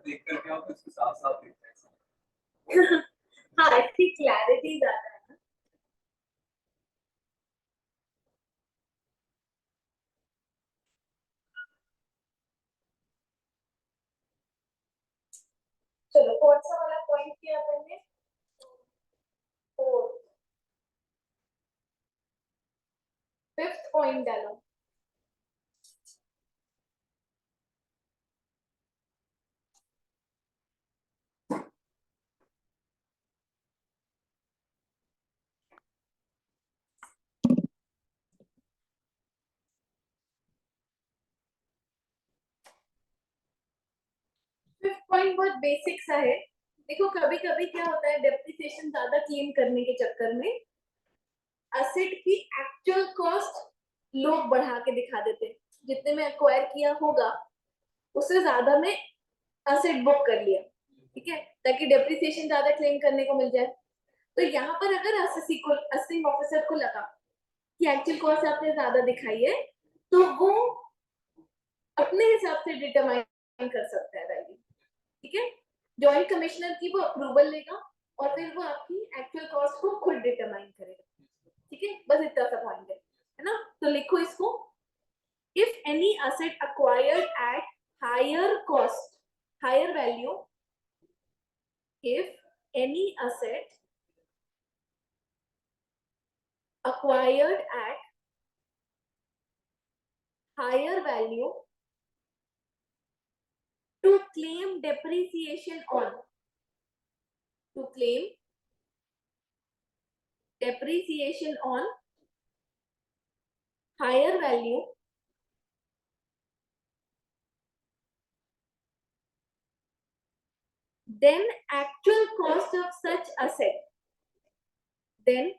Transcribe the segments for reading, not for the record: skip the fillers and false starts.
देख करके आप इसको साफ साफ देखते हैं। हाँ, इसकी क्लैरिटी ज्यादा है ना। चलो कौन सा वाला पॉइंट किया अपन ने? फोर्थ। फिफ्थ पॉइंट डालो। फिफ्थ पॉइंट बहुत बेसिक सा है। देखो कभी कभी क्या होता है, डेप्रिसिएशन ज्यादा क्लेम करने के चक्कर में एसेट की एक्चुअल कॉस्ट लोग बढ़ा के दिखा देते हैं। जितने में एक्वायर किया होगा उससे ज्यादा में एसेट बुक कर लिया, ठीक है, ताकि डेप्रिसिएशन ज्यादा क्लेम करने को मिल जाए। तो यहाँ पर अगर असेसिंग ऑफिसर को लगा कि एक्चुअल कॉस्ट आपने ज्यादा दिखाई है, तो वो अपने हिसाब से डिटरमाइन कर सकता है वैल्यू, ठीक है। जॉइंट कमिश्नर की वो अप्रूवल लेगा और फिर वो आपकी एक्चुअल कॉस्ट को खुद डिटरमाइन करेगा, ठीक है। बस इतना सा पॉइंट है ना। तो लिखो इसको, if any asset acquired at higher cost, higher value, if any asset acquired at higher value to claim depreciation on, to claim depreciation on higher value, then actual cost of such asset, then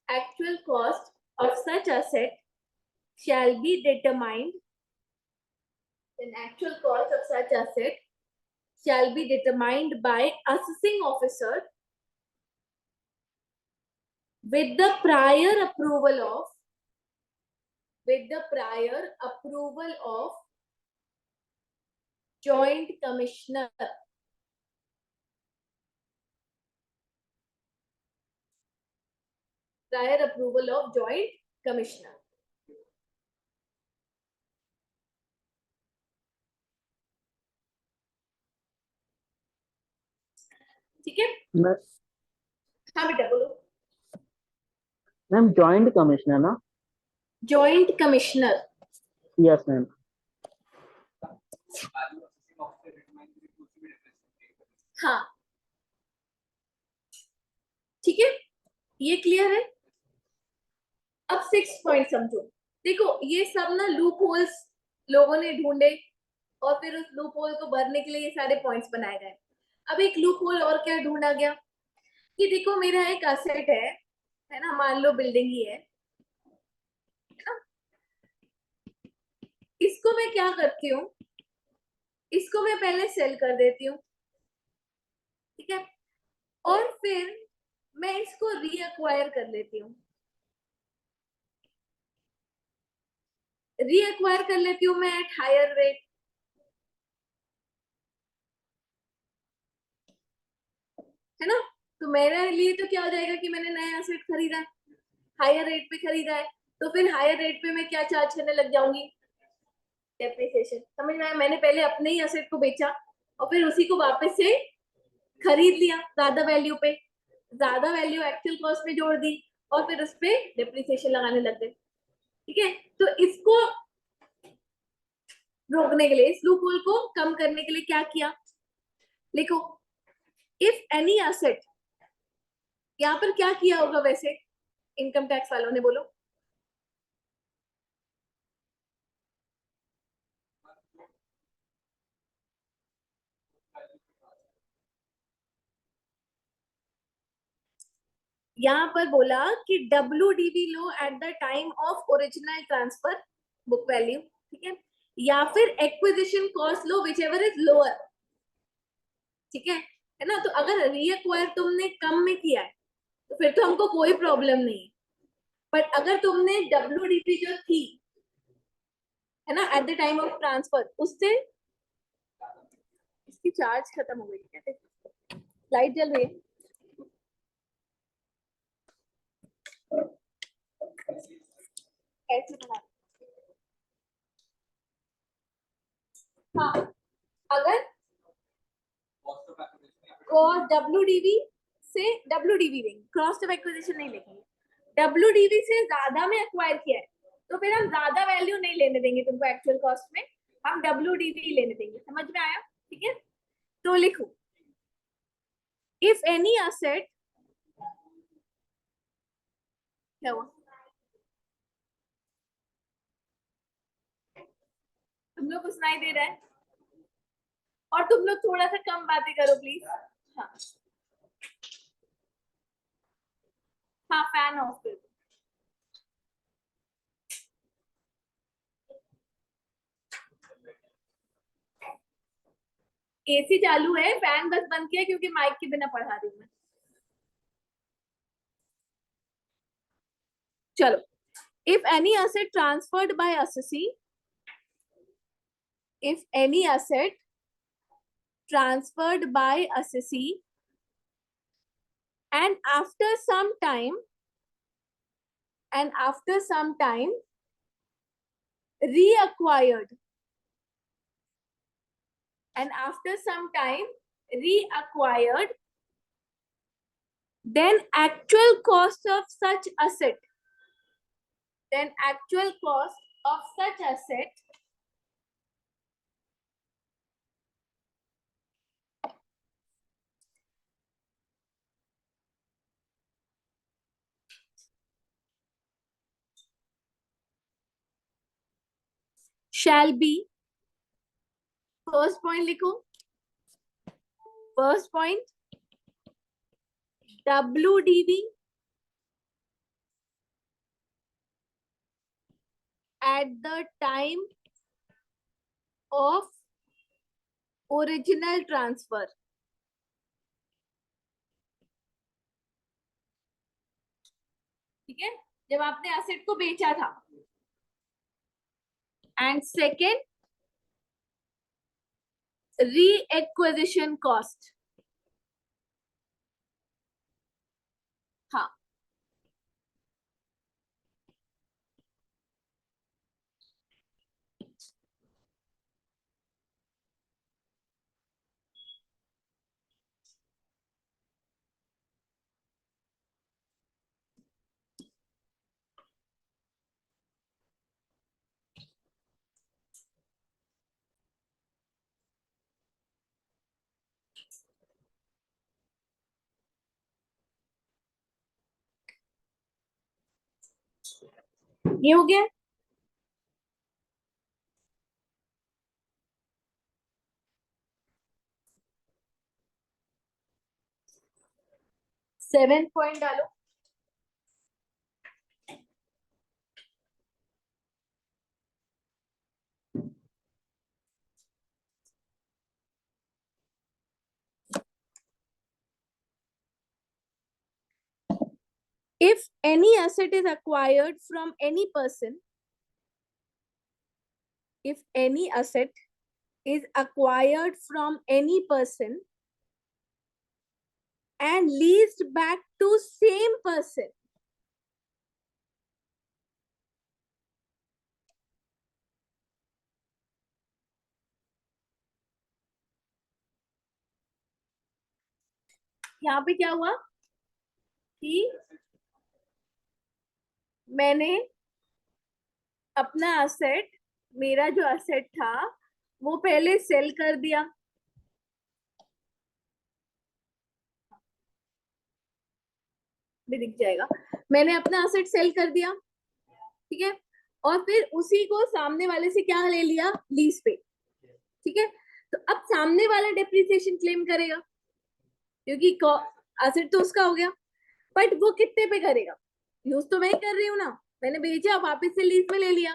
actual cost of such asset shall be determined, then actual cost of such asset shall be determined by assessing officer with the prior approval of, with the prior approval of joint commissioner, prior approval of joint commissioner। ठीक है, हाँ बेटा बोलो। Ma'am joint commissioner ना? Joint commissioner, yes ma'am. हाँ ठीक है, ये क्लियर है। अब 6 पॉइंट समझो। देखो ये सब ना लूप होल्स लोगों ने ढूंढे और फिर उस लूप होल को भरने के लिए ये सारे पॉइंट्स बनाए गए। अब एक लूप होल और क्या ढूंढा गया कि देखो मेरा एक एसेट है ना, मान लो बिल्डिंग ही है ना, इसको मैं क्या करती हूँ, इसको मैं पहले सेल कर देती हूँ, ठीक है, और फिर मैं इसको रीअक्वायर कर लेती हूँ, रीअक्वायर कर लेती हूँ मैं एट हायर रेट, है ना। तो मेरे लिए तो क्या हो जाएगा कि मैंने नया एसेट खरीदा है, हायर रेट पे खरीदा है, तो फिर हायर रेट पे मैं क्या चार्ज करने लग जाऊंगी, डेप्रिसिएशन। समझ में आया? मैंने पहले अपने ही एसेट को बेचा और फिर उसी को वापस से खरीद लिया ज्यादा वैल्यू पे, ज्यादा वैल्यू एक्चुअल कॉस्ट में जोड़ दी और फिर उस पे डेप्रिसिएशन लगाने लग गए, ठीक है। तो इसको रोकने के लिए, इस लूप होल को कम करने के लिए क्या किया, लिखो इफ एनी एसेट, यहाँ पर क्या किया होगा वैसे इनकम टैक्स वालों ने, बोलो। यहाँ पर बोला कि WDV low at the time of original transfer book value, ठीक है, या फिर acquisition cost low which ever is lower, ठीक है ना। तो अगर रीअक्वायर तुमने कम में किया है तो फिर तो हमको कोई प्रॉब्लम नहीं है, बट अगर तुमने WDV जो थी है ना at the time of transfer उससे इसकी चार्ज खत्म हो गई है, लाइट जल रही है। ऐसे बना, हाँ अगर WDV से WDV लेंगे, क्रॉस ऑफ एक्विजिशन नहीं लेंगे, WDV से ज्यादा में एक्वायर किया है तो फिर हम ज्यादा वैल्यू नहीं लेने देंगे तुमको एक्चुअल कॉस्ट में, हम WDV लेने देंगे। समझ में आया? ठीक है, तो लिखो इफ एनी असेट, क्या हुआ? तुम लोग को सुनाई दे रहा है? और तुम लोग थोड़ा सा कम बातें करो प्लीज। हाँ हाँ, फैन ऑफ कर दो। AC चालू है, फैन बस बंद किया क्योंकि माइक के बिना पढ़ा रही हूँ मैं। चलो, if any asset transferred by assessee, if any asset transferred by assessee and after some time reacquired, and after some time reacquired, then actual cost of such asset, then actual cost of such asset shall be, first point लिखो, first point WDV at the time of original transfer, ठीक है, जब आपने asset को बेचा था। And second रीएक्विजिशन cost, हाँ ये हो गया। सेवेंथ पॉइंट डालो, if any asset is acquired from any person, if any asset is acquired from any person and leased back to same person, यहाँ पे क्या हुआ कि मैंने अपना एसेट, मेरा जो एसेट था वो पहले सेल कर दिया, भी दिख जाएगा, मैंने अपना एसेट सेल कर दिया, ठीक है, और फिर उसी को सामने वाले से क्या ले लिया, लीज पे, ठीक है। तो अब सामने वाला डेप्रिसिएशन क्लेम करेगा क्योंकि एसेट तो उसका हो गया, बट वो कितने पे करेगा, यूज तो मैं ही कर रही हूँ ना, मैंने बेचा वापस से लीज में ले लिया,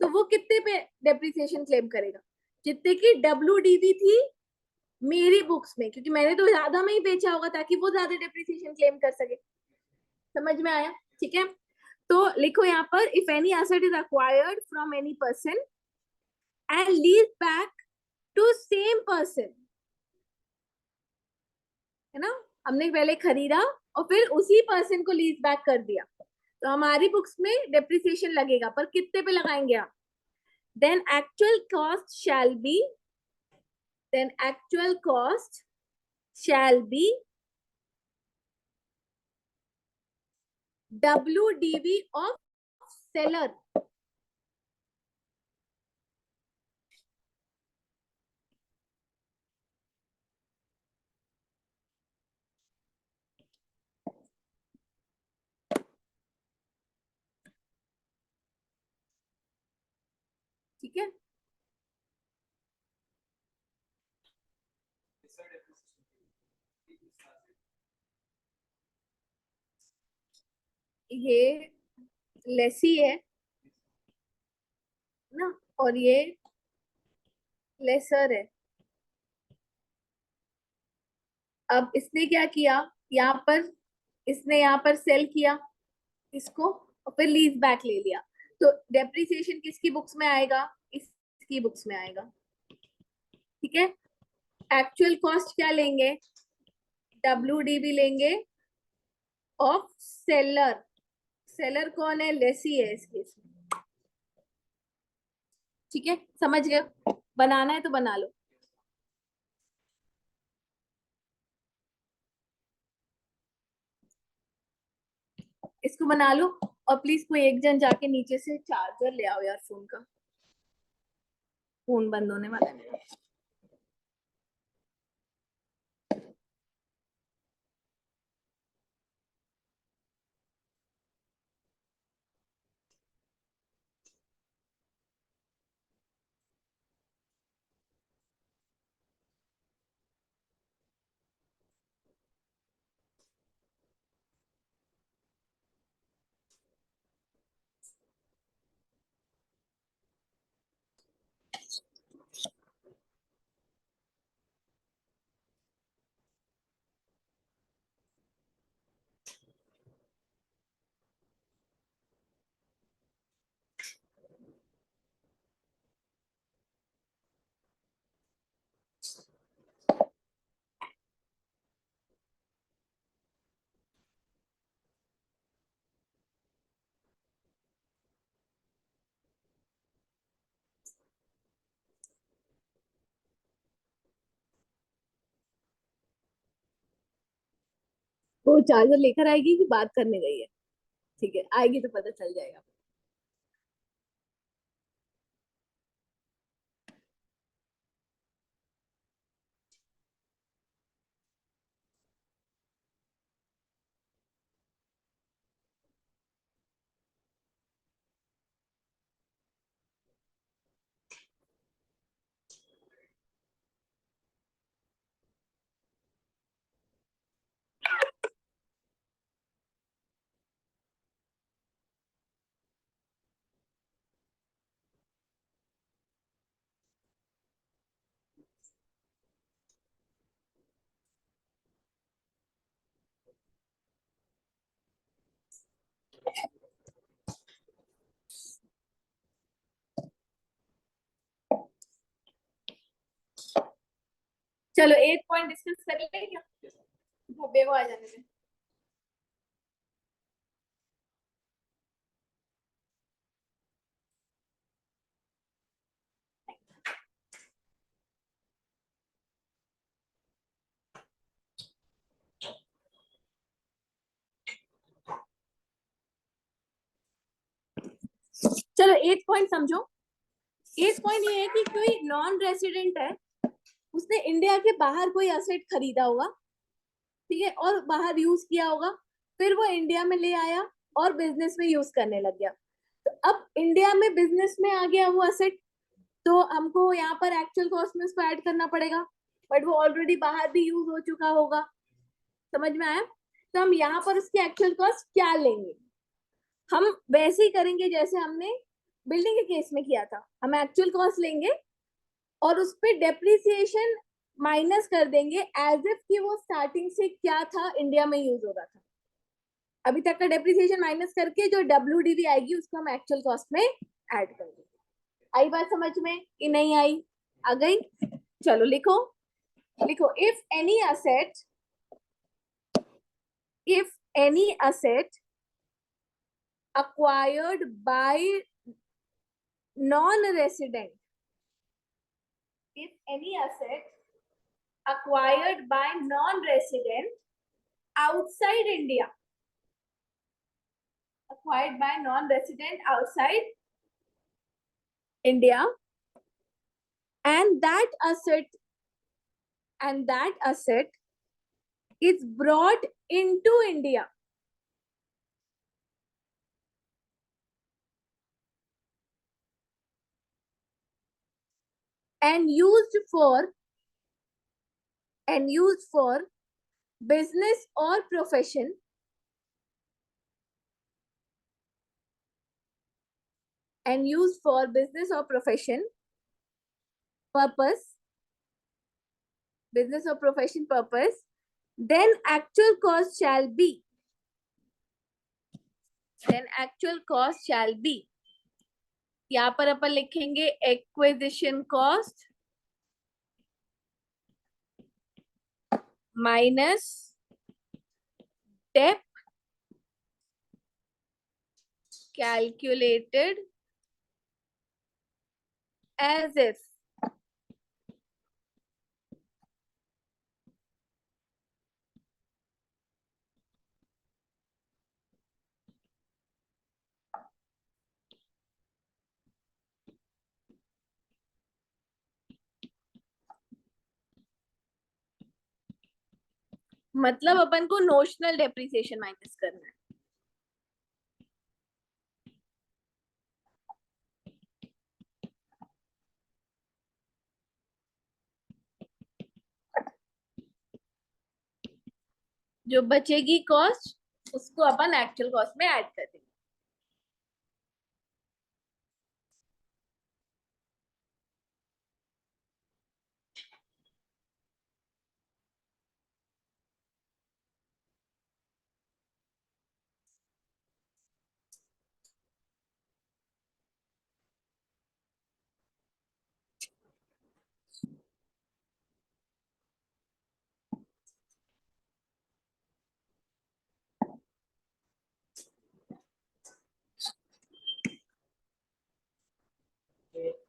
तो वो कितने पे डेप्रिसिएशन क्लेम करेगा, जितने की WDV थी मेरी बुक्स में, क्योंकि मैंने तो ज्यादा में ही बेचा होगा ताकि वो ज्यादा डेप्रिसिएशन क्लेम कर सके। समझ में आया? ठीक है, तो लिखो यहाँ पर if any asset is acquired from any person and lease back to same person, है ना, हमने पहले खरीदा और फिर उसी पर्सन को लीज बैक कर दिया, तो हमारी बुक्स में डेप्रिसिएशन लगेगा, पर कितने पे लगाएंगे आप? Then actual cost shall be, then actual cost shall be WDV of seller. ठीक है, ये लेसी है ना, और ये लेसर है। अब इसने क्या किया, यहाँ पर इसने यहाँ पर सेल किया इसको और फिर लीज बैक ले लिया, तो डेप्रिसिएशन किसकी बुक्स में आएगा? इसकी बुक्स में आएगा। ठीक है, एक्चुअल कॉस्ट क्या लेंगे? WDV लेंगे ऑफ सेलर। सेलर कौन है? लेसी है इस केस में। ठीक है, समझ गए? बनाना है तो बना लो। इसको बना लो, और प्लीज कोई एक जन जाके नीचे से चार्जर ले आओ यार, फोन का, फोन बंद होने वाला है मेरा। वो चार्जर लेकर आएगी कि बात करने गई है? ठीक है, आएगी तो पता चल जाएगा। चलो एक पॉइंट डिस्कस कर ले क्या? भव्य को आ जाने में। चलो एक पॉइंट समझो। एक पॉइंट ये है कि कोई नॉन रेसिडेंट है, उसने इंडिया के बाहर कोई एसेट खरीदा होगा, ठीक है, और बाहर यूज किया होगा, फिर वो इंडिया में ले आया और बिजनेस में यूज करने लग गया। तो अब इंडिया में बिजनेस में आ गया वो एसेट, तो हमको यहाँ पर एक्चुअल कॉस्ट में उसको ऐड करना पड़ेगा, बट वो ऑलरेडी बाहर भी यूज हो चुका होगा। समझ में आया? तो हम यहाँ पर उसकी एक्चुअल कॉस्ट क्या लेंगे? हम वैसे ही करेंगे जैसे हमने बिल्डिंग के केस में किया था, हम एक्चुअल कॉस्ट लेंगे और उस पर डेप्रिसिएशन माइनस कर देंगे एज इफ कि वो स्टार्टिंग से क्या था, इंडिया में यूज हो रहा था, अभी तक का डेप्रिसिएशन माइनस करके जो WDV आएगी उसको हम एक्चुअल कॉस्ट में ऐड कर देंगे। आई बात समझ में कि नहीं आई? आ गई? चलो लिखो, लिखो if any asset, if any asset acquired by non-resident, if any asset acquired by non-resident outside India, acquired by non-resident outside India, and that asset is brought into India and used for business or profession, and used for business or profession purpose, business or profession purpose, then actual cost shall be, यहाँ पर अपन लिखेंगे acquisition cost minus depth calculated as if मतलब अपन को notional depreciation minus करना है। जो बचेगी cost उसको अपन एक्चुअल कॉस्ट में ऐड कर देंगे।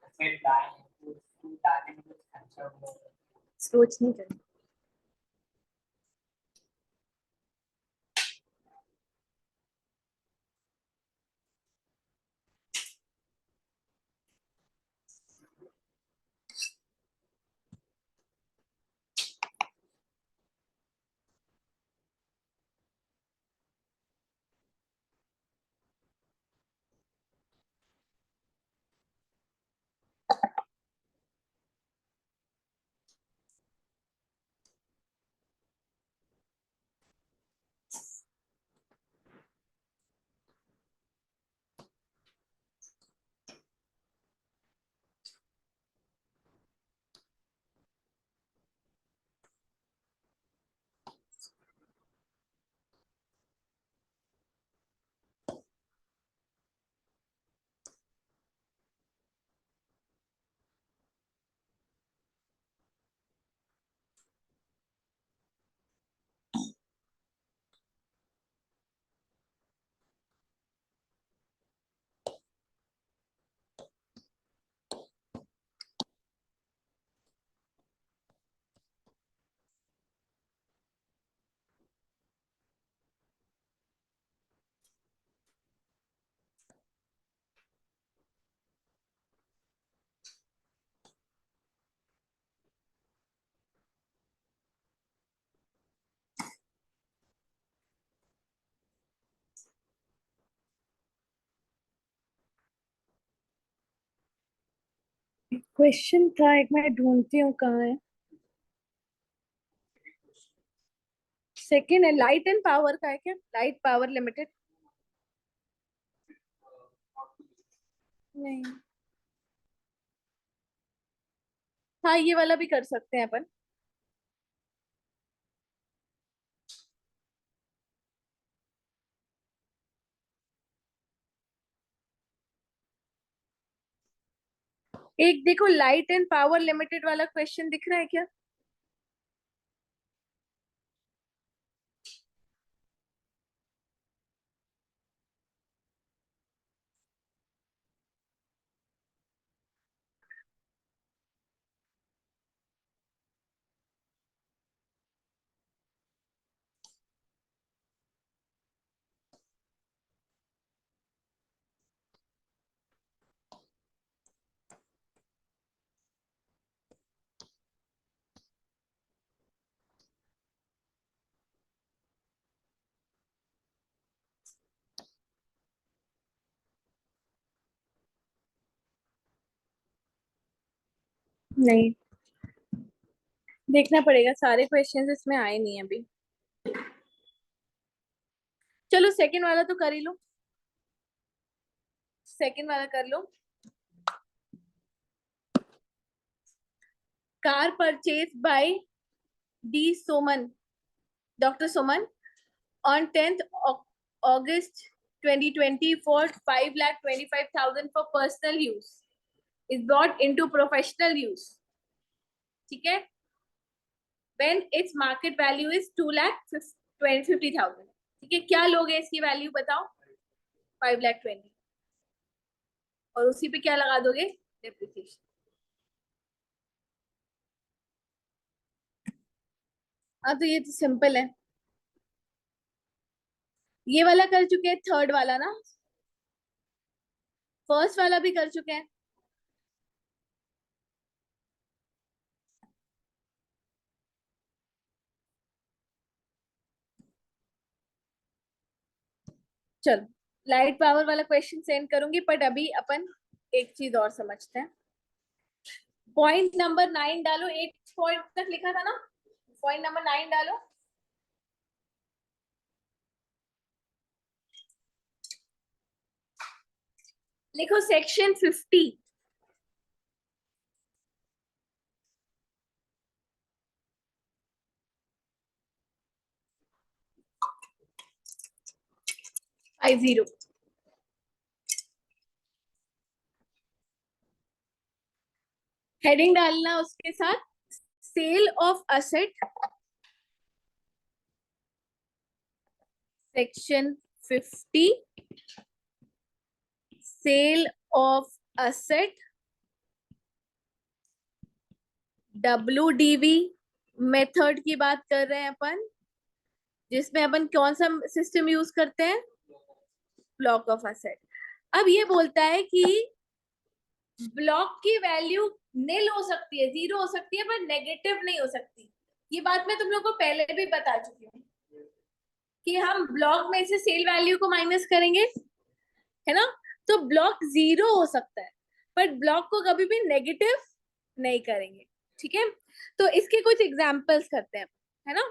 Asset line includes two dynamic transfer. सोच नहीं करना। क्वेश्चन था एक, मैं ढूंढती हूँ कहाँ है। सेकेंड है लाइट एंड पावर का है क्या? लाइट पावर लिमिटेड नहीं। हाँ ये वाला भी कर सकते हैं अपन। एक देखो लाइट एंड पावर लिमिटेड वाला क्वेश्चन दिख रहा है क्या? नहीं, देखना पड़ेगा, सारे क्वेश्चंस इसमें आए नहीं है अभी। चलो सेकंड वाला तो कर ही लो, सेकंड वाला कर लो। Car purchase by D Soman, doctor Soman on 10th August 2020 for 5,25,000 for personal use is brought into professional use. ठीक है, when its market value is 2,50,000. ठीक है, क्या लोगे इसकी वैल्यू बताओ? 5,20,000 और उसी पे क्या लगा दोगे? डेप्रिसिएशन। हाँ तो ये तो सिंपल है, ये वाला कर चुके हैं, थर्ड वाला ना, फर्स्ट वाला भी कर चुके हैं। चलो लाइट पावर वाला क्वेश्चन सेंड करूंगी, बट अभी अपन एक चीज और समझते हैं। पॉइंट नंबर 9 डालो, 8 पॉइंट तक लिखा था ना, पॉइंट नंबर 9 डालो। लिखो सेक्शन 50। I0 हेडिंग डालना, उसके साथ sale of asset, section 50 sale of asset, WDV method की बात कर रहे हैं अपन, जिसमें अपन कौन सा सिस्टम यूज करते हैं? Block of asset. अब ये बोलता है कि ब्लॉक की वैल्यू निल हो सकती है, जीरो हो सकती है, पर नेगेटिव नहीं हो सकती। ये बात मैं तुम लोग को पहले भी बता चुकी हूँ कि हम ब्लॉक में से सेल वैल्यू को माइनस करेंगे, है ना, तो ब्लॉक जीरो हो सकता है, पर ब्लॉक को कभी भी नेगेटिव नहीं करेंगे। ठीक है, तो इसके कुछ एग्जांपल्स करते हैं, है ना।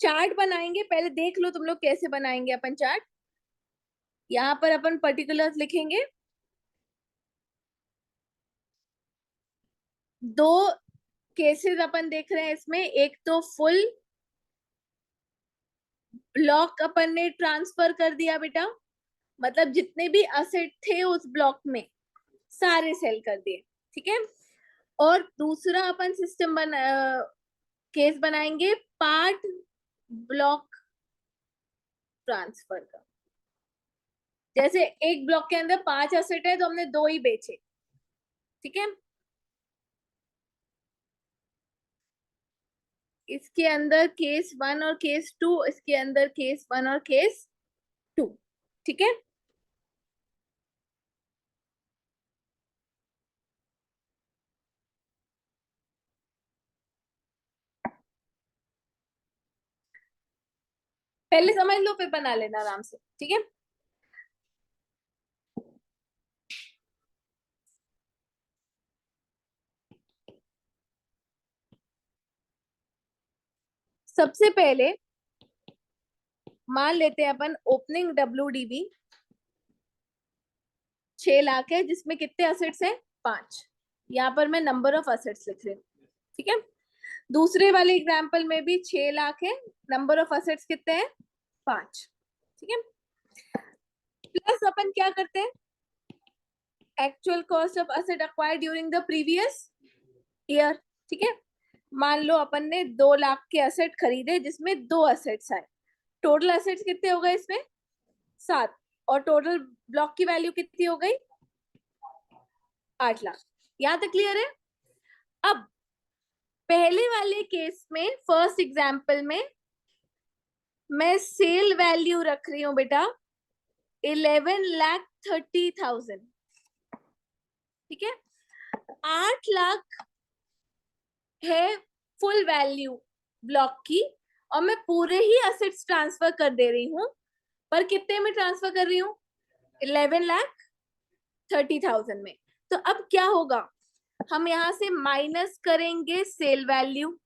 चार्ट बनाएंगे, पहले देख लो तुम लोग कैसे बनाएंगे अपन चार्ट। यहाँ पर अपन पर्टिकुलर्स लिखेंगे, दो केसेस अपन देख रहे हैं इसमें, एक तो फुल ब्लॉक अपन ने ट्रांसफर कर दिया बेटा, मतलब जितने भी असेट थे उस ब्लॉक में सारे सेल कर दिए। ठीक है, और दूसरा अपन सिस्टम केस बनाएंगे पार्ट ब्लॉक ट्रांसफर का। जैसे एक ब्लॉक के अंदर 5 असेट है तो हमने 2 ही बेचे। ठीक है, इसके अंदर केस 1 और केस 2, इसके अंदर केस 1 और केस 2। ठीक है, पहले समझ लो फिर बना लेना आराम से। ठीक है, सबसे पहले मान लेते हैं अपन ओपनिंग WDV 6 लाख है, जिसमें कितने असेट्स हैं? 5। यहाँ पर मैं नंबर ऑफ असेट्स लिख रही हूँ। ठीक है, दूसरे वाले एग्जाम्पल में भी 6 लाख है, नंबर ऑफ असेट्स कितने हैं? 5। ठीक है, प्लस अपन क्या करते हैं? Actual cost of asset acquired during the previous year. ठीक है, मान लो अपन ने 2 लाख के असेट खरीदे जिसमें 2 असेट्स आए, टोटल असेट्स कितने हो गए इसमें? 7, और टोटल ब्लॉक की वैल्यू कितनी हो गई? 8 लाख। यहां तक क्लियर है? अब पहले वाले केस में, फर्स्ट एग्जाम्पल में, मैं सेल वैल्यू रख रही हूं बेटा 11,30,000। ठीक है, 8 लाख है फुल वैल्यू ब्लॉक की, और मैं पूरे ही असेट्स ट्रांसफर कर दे रही हूँ, पर कितने में ट्रांसफर कर रही हूँ? 11,30,000 में। तो अब क्या होगा? हम यहाँ से माइनस करेंगे सेल वैल्यू।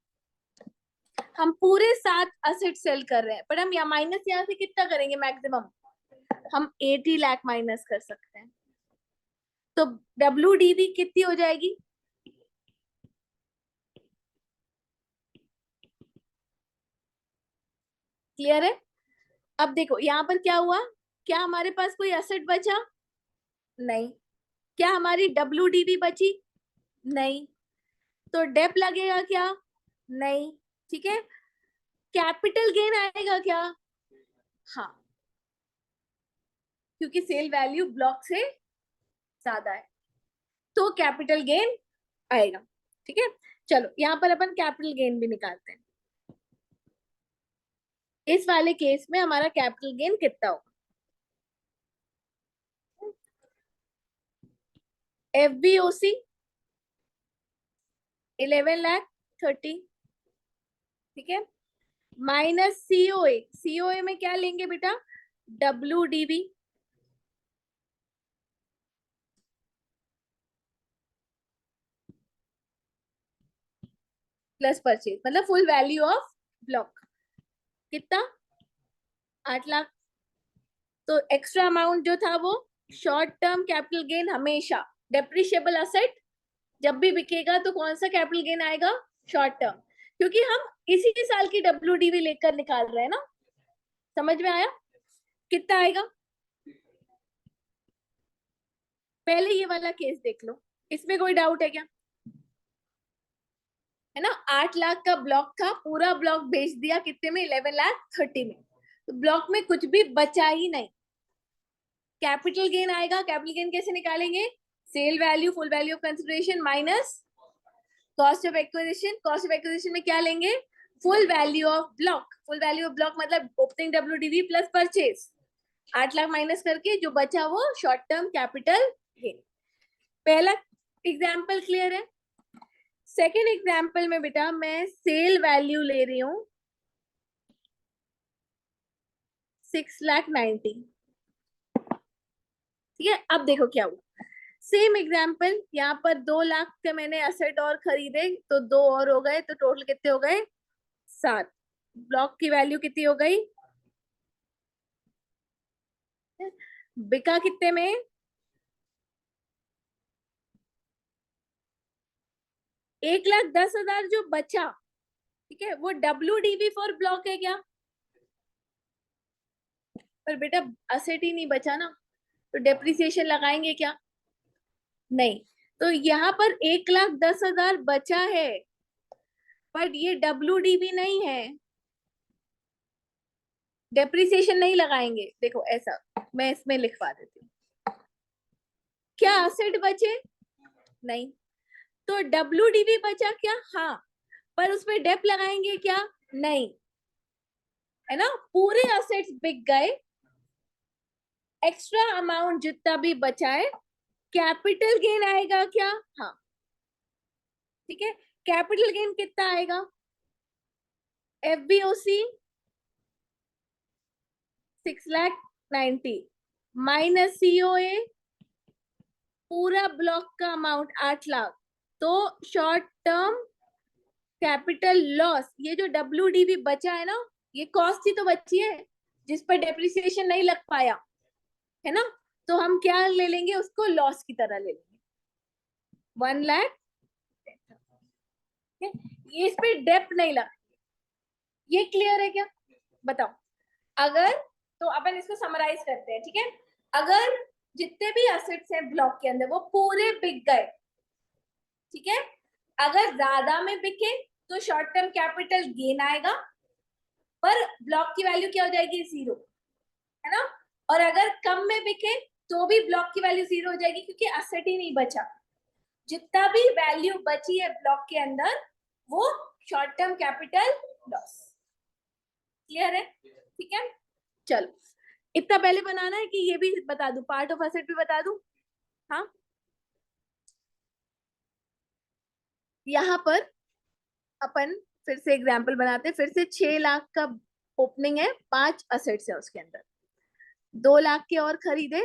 हम पूरे 7 असेट सेल कर रहे हैं, पर हम यहाँ माइनस यहाँ से कितना करेंगे मैक्सिमम? हम 80 लाख माइनस कर सकते हैं। तो WDV कितनी हो जाएगी? क्लियर है? अब देखो यहाँ पर क्या हुआ, क्या हमारे पास कोई एसेट बचा? नहीं। क्या हमारी WDV बची? नहीं। तो डेप लगेगा क्या? नहीं। ठीक है। कैपिटल गेन आएगा क्या? हाँ, क्योंकि सेल वैल्यू ब्लॉक से ज्यादा है तो कैपिटल गेन आएगा। ठीक है, चलो यहाँ पर अपन कैपिटल गेन भी निकालते हैं। इस वाले केस में हमारा कैपिटल गेन कितना होगा? FBOC 11,30,000। ठीक है, माइनस COA। COA में क्या लेंगे बेटा? WDV प्लस परचेज, मतलब फुल वैल्यू ऑफ ब्लॉक कितना? 8 लाख। तो एक्स्ट्रा अमाउंट जो था वो शॉर्ट टर्म कैपिटल गेन। हमेशा डेप्रिशिएबल असेट जब भी बिकेगा तो कौन सा कैपिटल गेन आएगा? शॉर्ट टर्म, क्योंकि हम इसी साल की WDV लेकर निकाल रहे हैं ना। समझ में आया? कितना आएगा? पहले ये वाला केस देख लो, इसमें कोई डाउट है क्या? है ना, 8 लाख का ब्लॉक था, पूरा ब्लॉक बेच दिया कितने में? 11,30,000 में। तो ब्लॉक में कुछ भी बचा ही नहीं। कैपिटल गेन आएगा। कैपिटल गेन कैसे निकालेंगे? Sale value, full value of consideration minus cost of acquisition. Cost of acquisition में क्या लेंगे? Full value of block. Full value of block मतलब opening WDV plus purchase. 8 lakh minus करके जो बचा वो शॉर्ट टर्म कैपिटल गेन। पहला एग्जाम्पल क्लियर है? सेकेंड एग्जाम्पल में बेटा मैं सेल वैल्यू ले रही हूं 6,90,000। ठीक है, अब देखो क्या हुआ। सेम एग्जाम्पल, यहाँ पर 2 लाख के मैंने असेट और खरीदे तो 2 और हो गए, तो टोटल कितने हो गए? 7। ब्लॉक की वैल्यू कितनी हो गई? बिका कितने में? 1,10,000 जो बचा, ठीक है, वो WDV फॉर ब्लॉक है क्या? पर बेटा असेट ही नहीं बचा ना, तो डेप्रिसिएशन लगाएंगे क्या? नहीं। तो यहाँ पर 1,10,000 बचा है, बट ये WDV नहीं है, डेप्रिसिएशन नहीं लगाएंगे। देखो ऐसा मैं इसमें लिखवा देती हूँ। क्या असेट बचे? नहीं। तो WDV बचा क्या? हाँ, पर उसमें डेप लगाएंगे क्या? नहीं। है ना, पूरे असेट्स बिक गए, एक्स्ट्रा अमाउंट जितना भी बचा है कैपिटल गेन आएगा क्या? हाँ। ठीक है, कैपिटल गेन कितना आएगा? FBOC 6,90,000 माइनस COA पूरा ब्लॉक का अमाउंट 8 लाख, तो शॉर्ट टर्म कैपिटल लॉस। ये जो WDV बचा है ना, ये कॉस्ट ही तो बची है जिस पर डेप्रिसिएशन नहीं लग पाया, है ना। तो हम क्या ले लेंगे? उसको लॉस की तरह ले लेंगे, 1 लाख। ये इस पे डेप नहीं लगा। ये क्लियर है क्या? बताओ। अगर तो अपन इसको समराइज करते हैं, ठीक है। अगर जितने भी एसेट्स हैं ब्लॉक के अंदर वो पूरे बिक गए, ठीक है, अगर ज्यादा में बिके तो शॉर्ट टर्म कैपिटल गेन आएगा, पर ब्लॉक की वैल्यू क्या हो जाएगी? 0, है ना। और अगर कम में बिके तो भी ब्लॉक की वैल्यू 0 हो जाएगी, क्योंकि एसेट ही नहीं बचा। जितना भी वैल्यू बची है ब्लॉक के अंदर वो short term capital loss. Clear है? ठीक है, चलो इतना पहले बनाना है कि ये भी बता दूं, पार्ट ऑफ एसेट भी बता दूं? हाँ, यहाँ पर अपन फिर से एग्जांपल बनाते हैं। फिर से 6 लाख का ओपनिंग है, 5 असेट्स है उसके अंदर, 2 लाख के और खरीदे,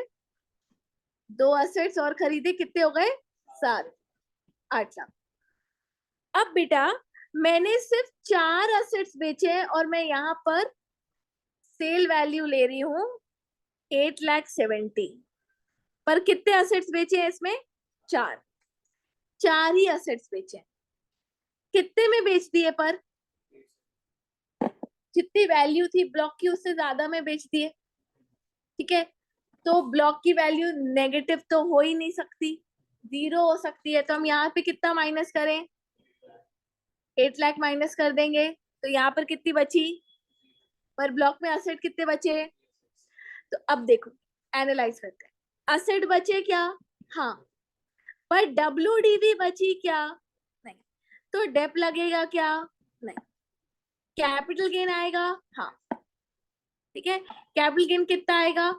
2 असेट्स और खरीदे, कितने हो गए? 7। 8 लाख। अब बेटा मैंने सिर्फ 4 असेट्स बेचे हैं और मैं यहाँ पर सेल वैल्यू ले रही हूँ 8,70,000, पर कितने असेट्स बेचे हैं इसमें? 4 ही असेट्स बेचे हैं। कितने में बेच दिए? पर जितनी वैल्यू थी ब्लॉक की उससे ज्यादा में बेच दिए। ठीक है, तो ब्लॉक की वैल्यू नेगेटिव तो हो ही नहीं सकती, 0 हो सकती है। तो हम यहाँ पे कितना माइनस करें? 8 लाख माइनस कर देंगे, तो यहाँ पर कितनी बची? पर ब्लॉक में असेट कितने बचे? तो अब देखो एनालाइज करते हैं। असेट बचे क्या? हाँ। पर WDV बची क्या? नहीं। तो डेप लगेगा क्या? नहीं। कैपिटल गेन आएगा? हाँ। ठीक है, कैपिटल गेन कितना आएगा?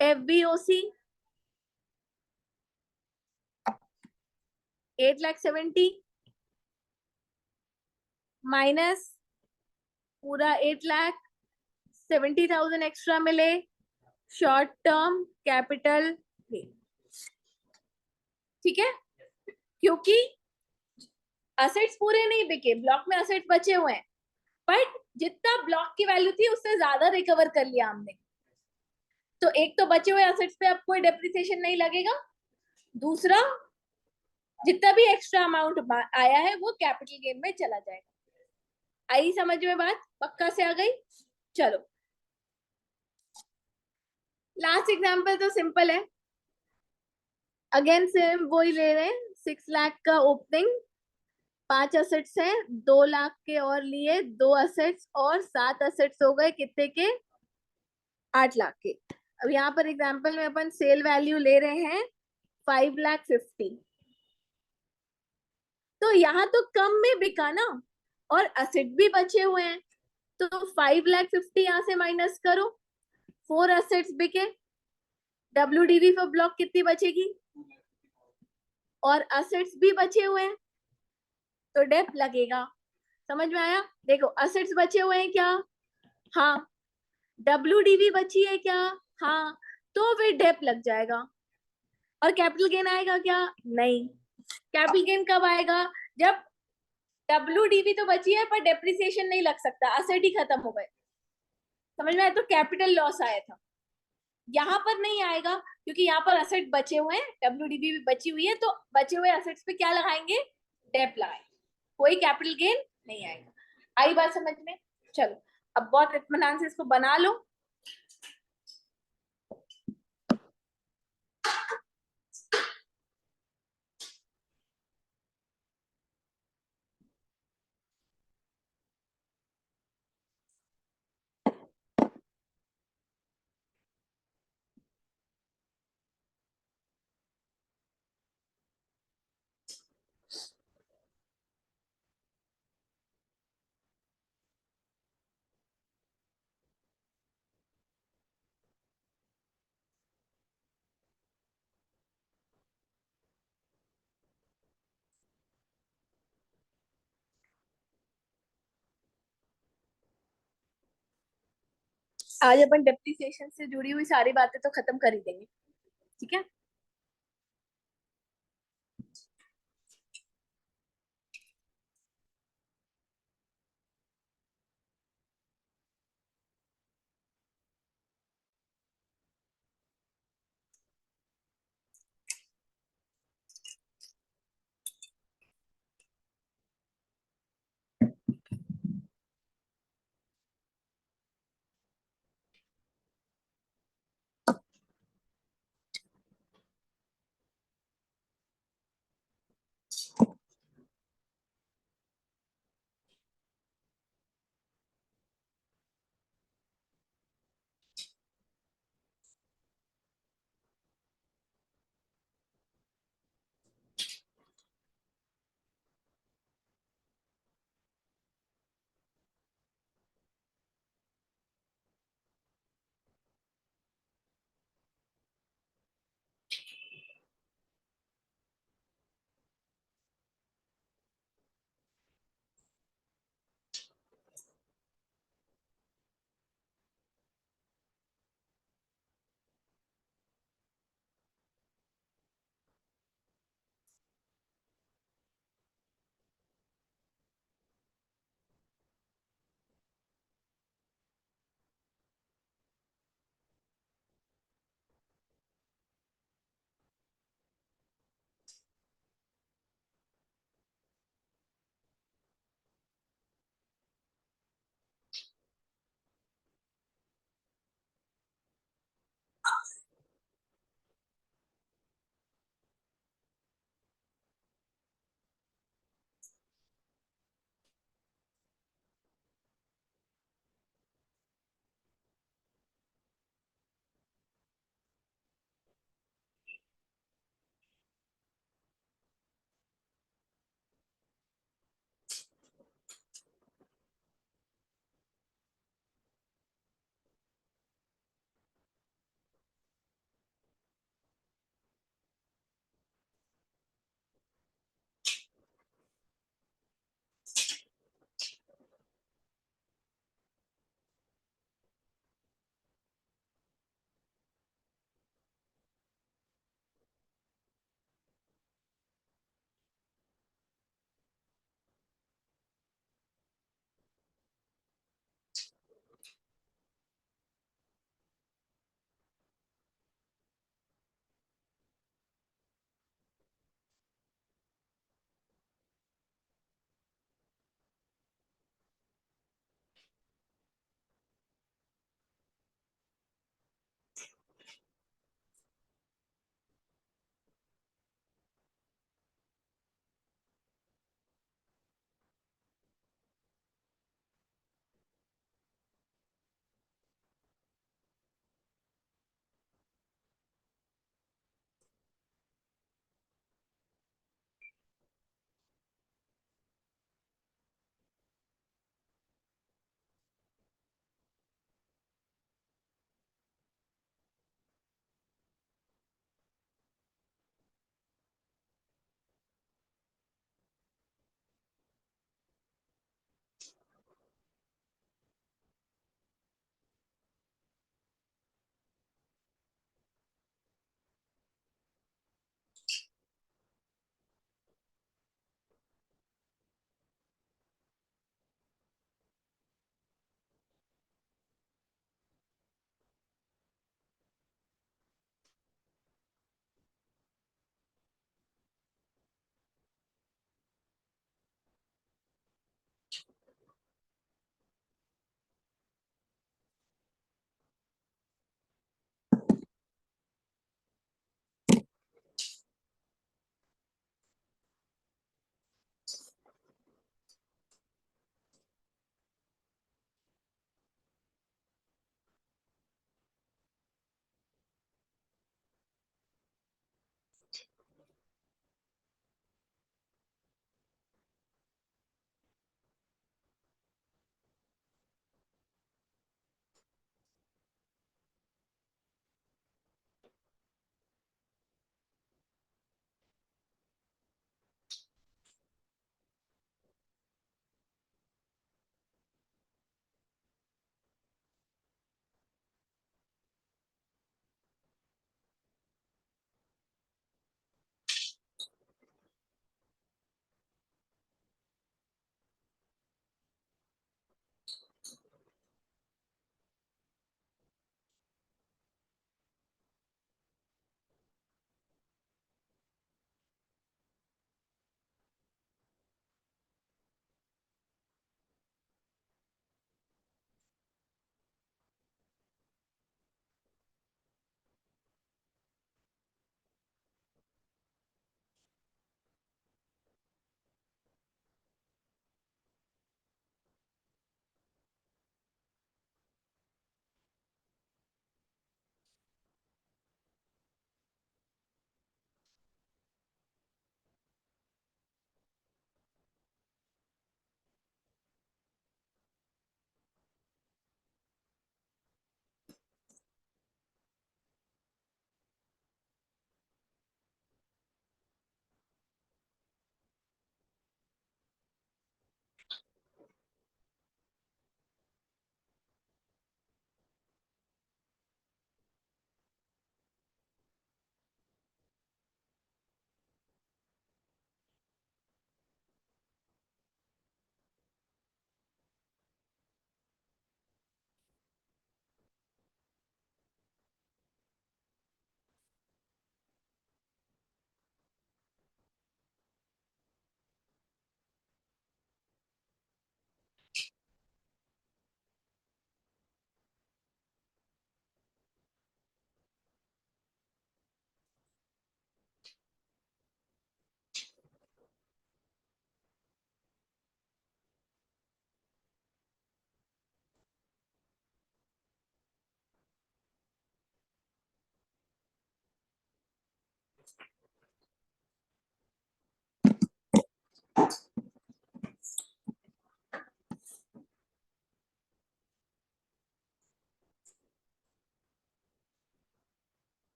FVOC 8,70,000 माइनस पूरा 8,70,000 एक्स्ट्रा मिले, शॉर्ट टर्म कैपिटल गेन। ठीक है, क्योंकि असेट्स पूरे नहीं बिके, ब्लॉक में असेट्स बचे हुए हैं, बट जितना ब्लॉक की वैल्यू थी उससे ज्यादा रिकवर कर लिया हमने। तो एक तो बचे हुए असेट्स पे अब कोई डेप्रिसिएशन नहीं लगेगा, दूसरा जितना भी एक्स्ट्रा अमाउंट आया है वो कैपिटल गेन में चला जाएगा। आई समझ में बात? पक्का से आ गई? चलो लास्ट एग्जांपल तो सिंपल है, अगेन सेम वही ले रहे हैं। 6 लाख का ओपनिंग, 5 असेट्स हैं, 2 लाख के और लिए 2 असेट्स और 7 असेट्स हो गए कितने के? 8 लाख के। अब यहाँ पर एग्जांपल में अपन सेल वैल्यू ले रहे हैं 5,50,000, तो यहाँ तो कम में बिका ना और असेट भी बचे हुए हैं, तो 5,50,000 यहाँ से माइनस करो, 4 असेट्स बिके, WDV फॉर ब्लॉक कितनी बचेगी? और असेट्स भी बचे हुए हैं, तो डेप लगेगा। समझ में आया? देखो असेट्स बचे हुए हैं क्या? हाँ। WDV बची है क्या? हाँ। तो फिर डेप लग जाएगा। और कैपिटल गेन आएगा क्या? नहीं। कैपिटल गेन कब आएगा? जब WDV तो बची है पर डेप्रिसिएशन नहीं लग सकता, असेट ही खत्म हो गए। समझ में आया? तो कैपिटल लॉस आया था, यहाँ पर नहीं आएगा क्योंकि यहाँ पर असेट बचे हुए हैं, WDV भी बची हुई है, तो बचे हुए असेट्स पे क्या लगाएंगे? डेप लगाएंगे, कोई कैपिटल गेन नहीं आएगा। आई बात समझ में? चलो अब बहुत इत्मीनान से इसको बना लो। आज अपन डेप्रिसिएशन से जुड़ी हुई सारी बातें तो खत्म कर ही देंगे। ठीक है,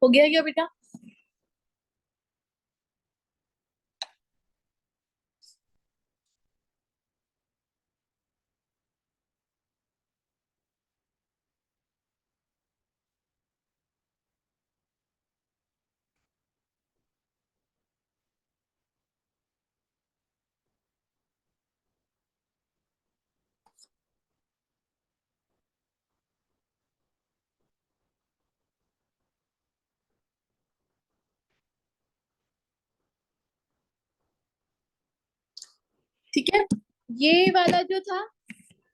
हो गया क्या बेटा? ठीक है, ये वाला जो था,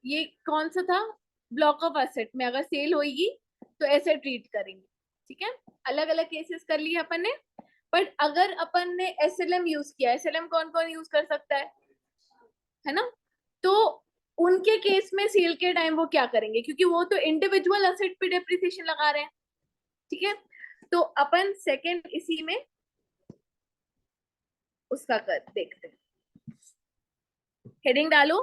ये कौन सा था? ब्लॉक ऑफ एसेट में अगर सेल होगी तो ऐसे ट्रीट करेंगे। ठीक है, अलग अलग केसेस कर लिए अपन ने। बट अगर अपन ने एसएलएम यूज किया, एसएलएम कौन कौन यूज कर सकता है ना? तो उनके केस में सेल के टाइम वो क्या करेंगे, क्योंकि वो तो इंडिविजुअल एसेट पे डेप्रिसिएशन लगा रहे हैं। ठीक है, तो अपन सेकंड इसी में उसका कर देखते हैं। हेडिंग डालो,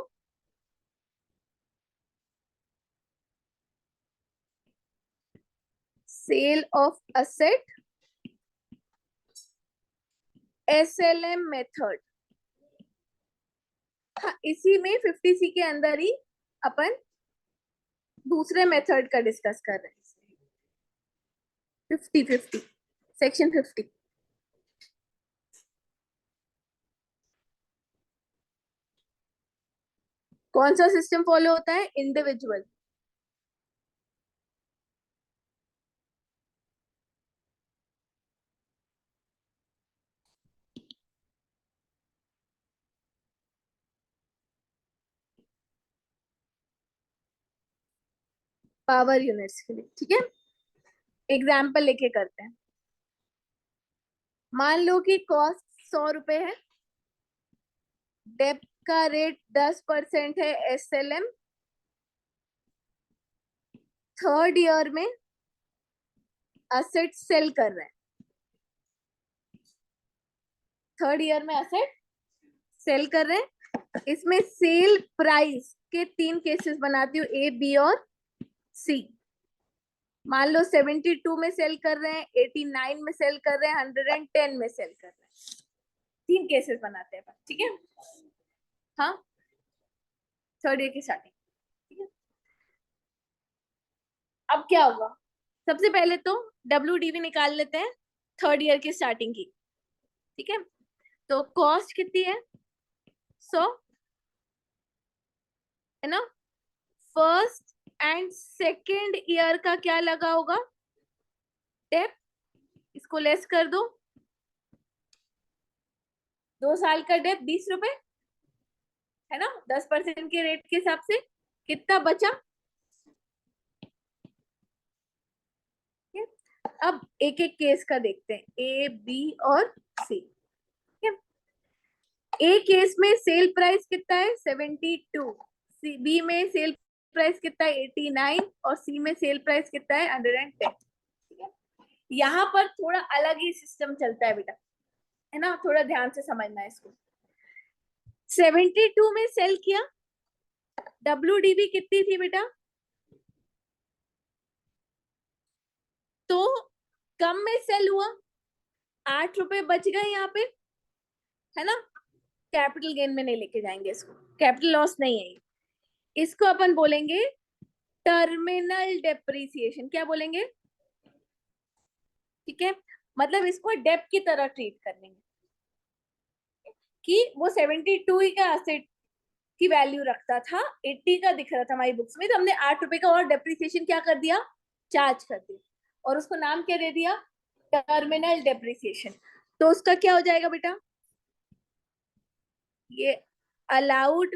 sale of asset SLM method. हाँ, इसी में 50C के अंदर ही अपन दूसरे मेथड का डिस्कस कर रहे हैं। 50 सेक्शन 50। कौन सा सिस्टम फॉलो होता है? इंडिविजुअल। पावर यूनिट्स के लिए। ठीक है, एग्जाम्पल लेके करते हैं। मान लो कि कॉस्ट 100 रुपए है, डेप्ट का रेट 10% है एसएलएम, थर्ड ईयर में असेट सेल कर रहे हैं। थर्ड ईयर में असेट सेल कर रहे हैं। इसमें सेल प्राइस के 3 केसेस बनाती हूँ, ए, बी और सी। मान लो 72 में सेल कर रहे हैं, 89 में सेल कर रहे हैं, 110 में सेल कर रहे हैं। 3 केसेस बनाते हैं। ठीक है, हाँ, थर्ड ईयर की स्टार्टिंग। ठीक है, अब क्या होगा? सबसे पहले तो WDV निकाल लेते हैं थर्ड ईयर की स्टार्टिंग की। ठीक है, तो कॉस्ट कितनी है? 100 है ना? फर्स्ट एंड सेकेंड ईयर का क्या लगा होगा? डेप, इसको लेस कर दो। 2 साल का डेप 20 रुपए है ना, 10% के रेट के हिसाब से कितना बचा? अब एक एक केस का देखते हैं, ए, बी और सी। ए केस में सेल प्राइस कितना है? 72। सी, बी में सेल प्राइस कितना है? 89 और सी में सेल प्राइस कितना है? 110। ठीक है, यहाँ पर थोड़ा अलग ही सिस्टम चलता है बेटा, है ना, थोड़ा ध्यान से समझना है इसको। 72 में सेल किया, WDV कितनी थी बेटा? तो कम में सेल हुआ, 8 रुपए बच गए यहाँ पे, है ना? कैपिटल गेन में नहीं लेके जाएंगे इसको, कैपिटल लॉस नहीं है ये। इसको अपन बोलेंगे टर्मिनल डेप्रिसिएशन। क्या बोलेंगे? ठीक है, मतलब इसको डेप की तरह ट्रीट करेंगे कि वो 72 ही का एसेट की वैल्यू रखता था, 80 का दिख रहा था हमारी बुक्स में, तो हमने 8 रुपए का और डेप्रिसिएशन क्या कर दिया? चार्ज कर दिया, और उसको नाम क्या दे दिया? Terminal depreciation. तो उसका क्या हो जाएगा बेटा? ये अलाउड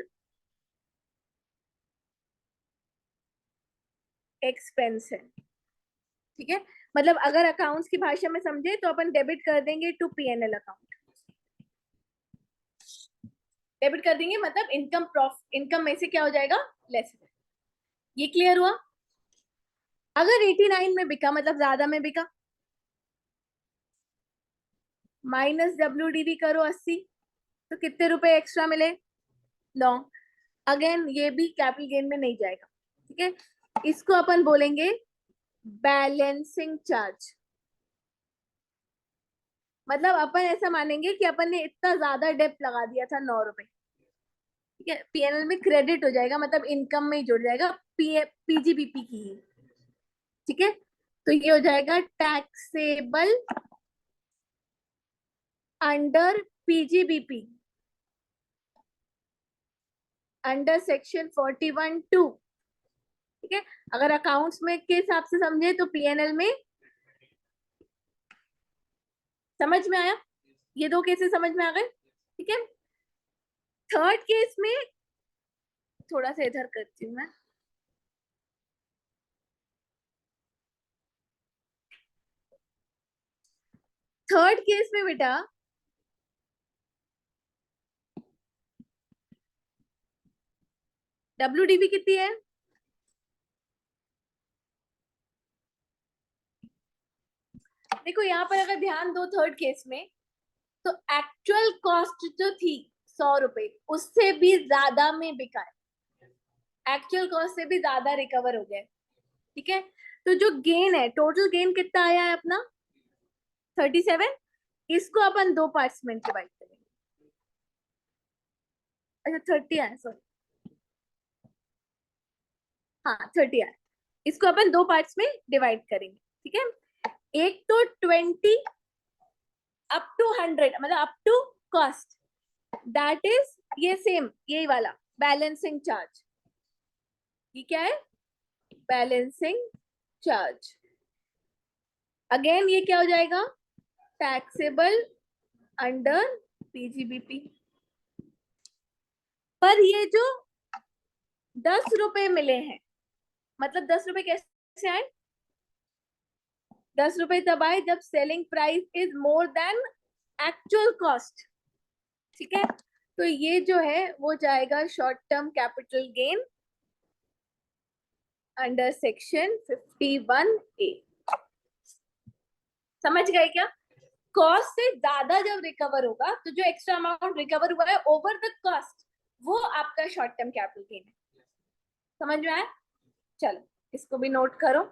एक्सपेंस है। ठीक है, मतलब अगर अकाउंट्स की भाषा में समझे तो अपन डेबिट कर देंगे टू पीएनएल अकाउंट। डेबिट कर देंगे मतलब इनकम में से क्या हो जाएगा? लेस। ये क्लियर हुआ? अगर 89 में बिका मतलब ज्यादा में बिका, माइनस WDV करो 80, तो कितने रुपए एक्स्ट्रा मिले? 9। अगेन ये भी कैपिटल गेन में नहीं जाएगा, ठीक है। इसको अपन बोलेंगे बैलेंसिंग चार्ज। मतलब अपन ऐसा मानेंगे कि अपन ने इतना ज्यादा डेप्थ लगा दिया था 9 रुपए, ठीक है, PNL में क्रेडिट हो जाएगा, मतलब इनकम में ही जुड़ जाएगा, PGBP की ही, ठीक है। तो ये हो जाएगा taxable under PGBP, under section 41(2), ठीक है। अगर अकाउंट्स में के हिसाब से समझे तो PNL में समझ में आया, ये दो केसेस समझ में आ गए, ठीक है। थर्ड केस में थोड़ा सा इधर करती हूँ मैं, थर्ड केस में बेटा WDV कितनी है? देखो यहाँ पर अगर ध्यान दो थर्ड केस में, तो एक्चुअल कॉस्ट जो थी 100 रुपए, उससे भी ज्यादा में बिका है, एक्चुअल कॉस्ट से भी ज्यादा रिकवर हो गया, ठीक है। तो जो गेन है, टोटल गेन कितना आया है अपना? 37। इसको अपन दो पार्ट्स में डिवाइड करेंगे, अच्छा 30 आया, सॉरी, हाँ 30 आया। इसको अपन दो पार्ट्स में डिवाइड करेंगे, ठीक है। एक तो 20 अप टू 100, मतलब up to cost, that is ये सेम यही वाला बैलेंसिंग चार्ज। ये क्या है? Balancing charge. अगेन ये क्या हो जाएगा? Taxable under PGBP। पर ये जो 10 रुपए मिले हैं, मतलब 10 रुपए कैसे आए? 10 रुपए तब आए जब selling price is more than actual cost, ठीक है। तो ये जो है वो जाएगा short term capital gain under section 51A। समझ गए क्या? कॉस्ट से ज्यादा जब रिकवर होगा, तो जो एक्स्ट्रा अमाउंट रिकवर हुआ है ओवर द कॉस्ट, वो आपका शॉर्ट टर्म कैपिटल गेन है। समझ में आया? चलो इसको भी नोट करो।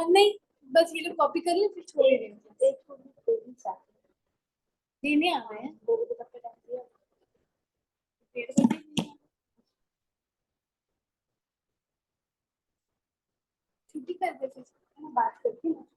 नहीं, बस ये लोग कॉपी कर ले फिर छोड़ ही देंगे। लेने आ रहे हैं पेड़ को भी छुट्टी कर दे फिर मैं बात करती हूँ।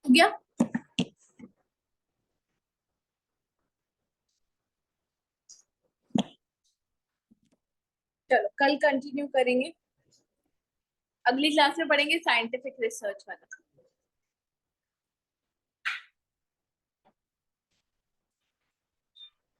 हो गया। चलो कल कंटिन्यू करेंगे। अगली क्लास में पढ़ेंगे साइंटिफिक रिसर्च वाला।